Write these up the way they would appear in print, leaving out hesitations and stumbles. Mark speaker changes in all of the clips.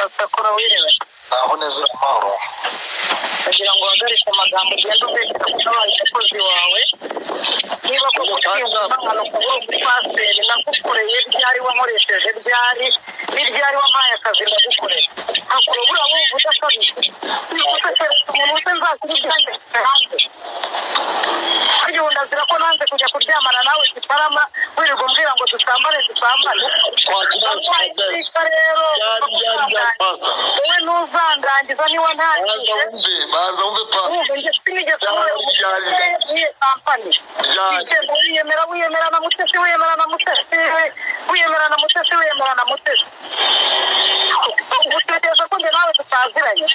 Speaker 1: Pasakora wiriwe.
Speaker 2: Aho neza amahoro.
Speaker 1: Kugira ngo uhagarike amagambo ugenda ubeshya kuko abakozi wawe niba koko kwiyumva amanuka uri pasiteri nagukoreye ryari wankoresheje ryari wampaye akazi ndagukorera hakora buriya wumva udasabye umuntu wese nzakira ibyanjye hanze ariko ubu ndazira ko nanze kujya kuryamana nawe Gitarama wirirwa umbwira ngo dusambane rero wowe ntuzandangiza niba ntangije
Speaker 2: baza wumve pa
Speaker 1: njye sinigeze muri kampani wiyemera na Mutesi wiyemera na Mutesi utekereza ko njye nawe tutaziranye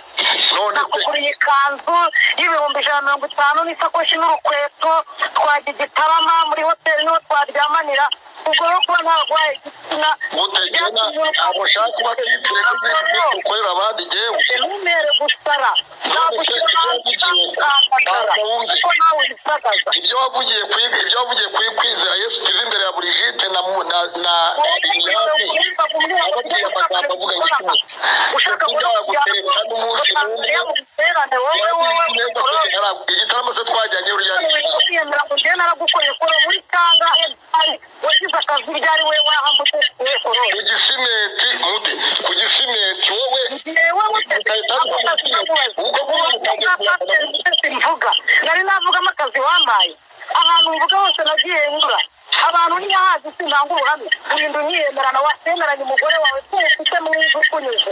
Speaker 1: nakuguriye ikanzu y'ibihumbi 150 n'isakoshi n'urukweto twajya Gitarama muri hoteli niho twaryamanira ubwo rero kuba ntarwaye igitsina
Speaker 2: utegena abo ushaka kuba twitire kukorera abandi jewe
Speaker 1: numere gusara
Speaker 2: ibyo wavugiye kwizera Yesu kiza imbere ya Brigitte na ababwiye amagambo avuga ngo iki ushaka gutereka n'umunsi igitaramo se twajyanye
Speaker 1: uriyemera ngo njye naragukoreye kora muri cyanga wagize akazi ryari we wahamutse ku gisimenti wowe mvuga nari navugamo akazi wamaye ahantu mvuga hose nagiye nyura abantu ntiyahazi sintanga ubuhamya urinda unyiyemerana wasemeranye umugore wawe ufite mwiza ukunyuze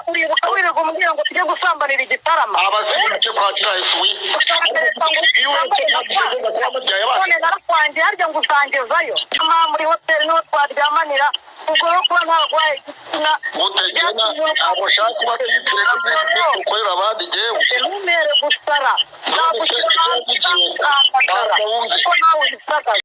Speaker 1: uribuka wirirwa umbwira ngo tujye gusambanira Igitarama none narakwangiye harya ngo usangezayo muri hoteli niho twaryamanira ubwo rero kuba ntarwaye igitsina
Speaker 2: utegena abo ushaka kuba twitire kukorera abandi jewe
Speaker 1: numere gusara nagushyira hanze kuko nawe ubisagaye